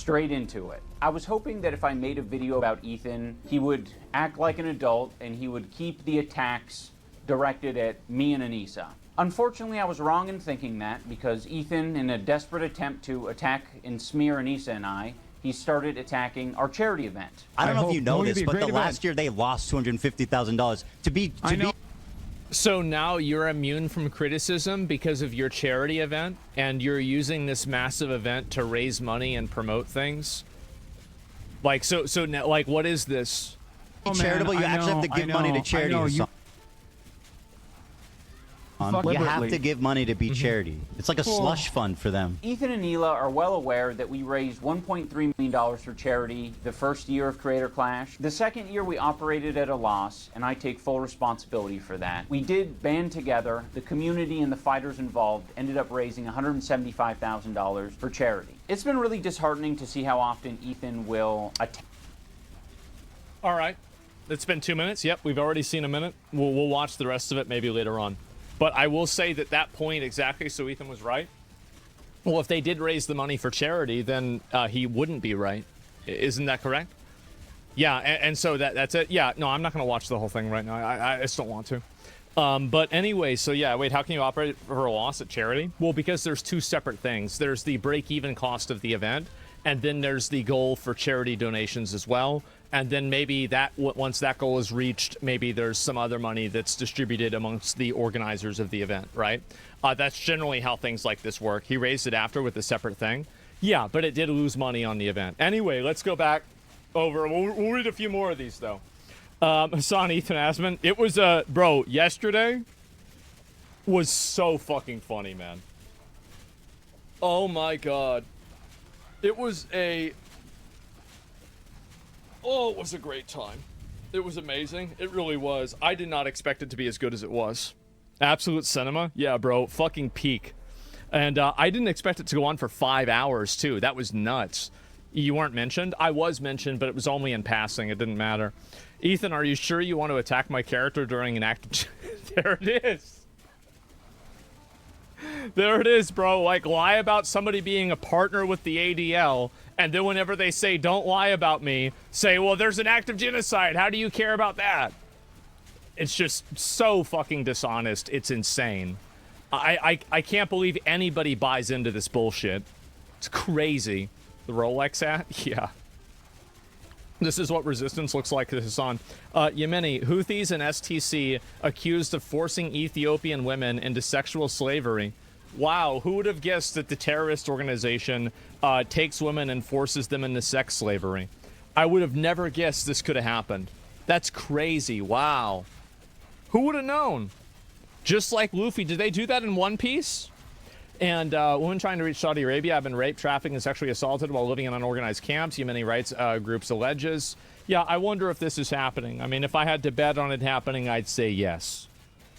straight into it. I was hoping that if I made a video about Ethan, he would act like an adult and he would keep the attacks directed at me and Anissa. Unfortunately, I was wrong in thinking that, because Ethan, in a desperate attempt to attack and smear Anissa and I, he started attacking our charity event. I don't know if you know this, but last year they lost $250,000 to be. So now you're immune from criticism because of your charity event, and you're using this massive event to raise money and promote things. Like, so now, like, what is this? Charitable, you actually have to give money to charity. You have to give money to be charity. It's like a slush fund for them. Ethan and Neela are well aware that we raised $1.3 million for charity the first year of Creator Clash. The second year we operated at a loss, and I take full responsibility for that. We did band together. The community and the fighters involved ended up raising $175,000 for charity. It's been really disheartening to see how often Ethan will attack. All right. It's been 2 minutes. Yep, we've already seen a minute. We'll watch the rest of it maybe later on. But I will say that point exactly, so Ethan was right. Well, if they did raise the money for charity, then he wouldn't be right. Isn't that correct? Yeah, and so that's it. Yeah, no, I'm not going to watch the whole thing right now. I just don't want to. But anyway, so yeah, wait, how can you operate for a loss at charity? Well, because there's two separate things. There's the break-even cost of the event, and then there's the goal for charity donations as well. And then maybe that once that goal is reached, maybe there's some other money that's distributed amongst the organizers of the event, right? That's generally how things like this work. He raised it after with a separate thing. Yeah, but it did lose money on the event. Anyway, let's go back over. We'll read a few more of these, though. Hassan Ethan Asman. It was, bro, yesterday was so fucking funny, man. Oh, my God. It was a... Oh, it was a great time. It was amazing. It really was. I did not expect it to be as good as it was. Absolute cinema? Yeah, bro. Fucking peak. And I didn't expect it to go on for 5 hours, too. That was nuts. You weren't mentioned? I was mentioned, but it was only in passing. It didn't matter. Ethan, are you sure you want to attack my character during an act? There it is. There it is, bro. Like, lie about somebody being a partner with the ADL, and then whenever they say, don't lie about me, say, well, there's an act of genocide. How do you care about that? It's just so fucking dishonest. It's insane. I can't believe anybody buys into this bullshit. It's crazy. The Rolex hat? Yeah. This is what resistance looks like, Hassan. Yemeni, Houthis and STC accused of forcing Ethiopian women into sexual slavery. Wow, who would have guessed that the terrorist organization takes women and forces them into sex slavery? I would have never guessed this could have happened. That's crazy. Wow. Who would have known? Just like Luffy, did they do that in One Piece? And women trying to reach Saudi Arabia have been raped, trafficked, and sexually assaulted while living in unorganized camps. Yemeni rights groups alleges. Yeah, I wonder if this is happening. I mean, if I had to bet on it happening, I'd say yes.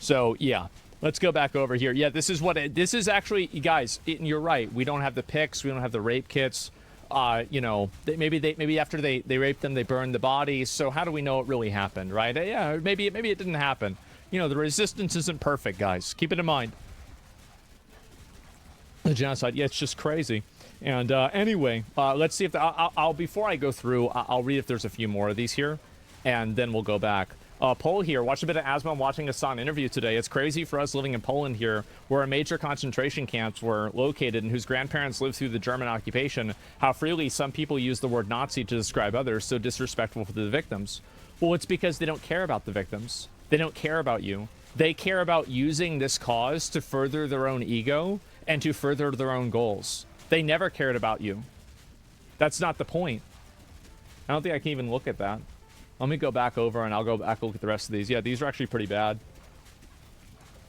So, yeah. Let's go back over here. Yeah, this is what this is actually, guys. You're right. We don't have the pics. We don't have the rape kits. You know, maybe after they raped them, they burned the bodies. So how do we know it really happened, right? Yeah, maybe it didn't happen. You know, the resistance isn't perfect, guys. Keep it in mind. The genocide. Yeah, it's just crazy. And anyway, let's see if I'll before I go through, I'll read if there's a few more of these here, and then we'll go back. Poll here. Watch a bit of Asma watching a Hassan interview today. It's crazy for us living in Poland here, where major concentration camps were located and whose grandparents lived through the German occupation, how freely some people use the word Nazi to describe others, so disrespectful for the victims. Well, it's because they don't care about the victims. They don't care about you. They care about using this cause to further their own ego and to further their own goals. They never cared about you. That's not the point. I don't think I can even look at that. Let me go back over and I'll go back look at the rest of these. Yeah, these are actually pretty bad.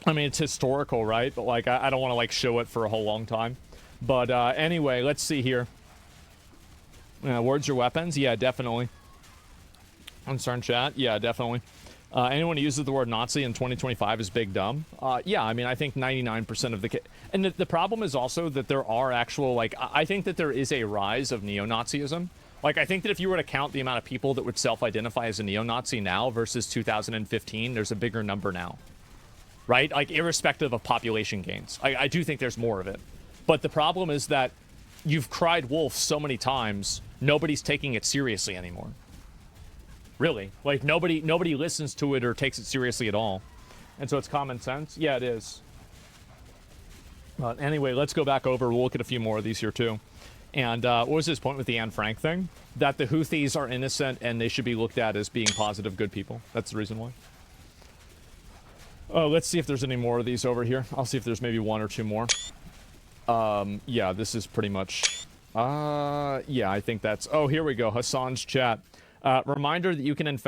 I mean, it's historical, right? But, like, I don't want to, like, show it for a whole long time. But, anyway, let's see here. Words or weapons? Yeah, definitely. Concerned chat? Yeah, definitely. Anyone who uses the word Nazi in 2025 is big dumb. Yeah, I mean, I think 99% of the... And the problem is also that there are actual, like... I think that there is a rise of neo-Nazism. Like, I think that if you were to count the amount of people that would self-identify as a neo-Nazi now versus 2015, there's a bigger number now. Right? Like, irrespective of population gains. I do think there's more of it. But the problem is that you've cried wolf so many times, nobody's taking it seriously anymore. Really, like nobody listens to it or takes it seriously at all, and so it's common sense. Yeah, it is. But anyway, let's go back over. We'll look at a few more of these here too. And what was his point with the Anne Frank thing? That the Houthis are innocent and they should be looked at as being positive, good people. That's the reason why. Oh, let's see if there's any more of these over here. I'll see if there's maybe one or two more. Yeah, this is pretty much... yeah, I think that's... Oh, here we go. Hassan's chat. Reminder that you can, in fact...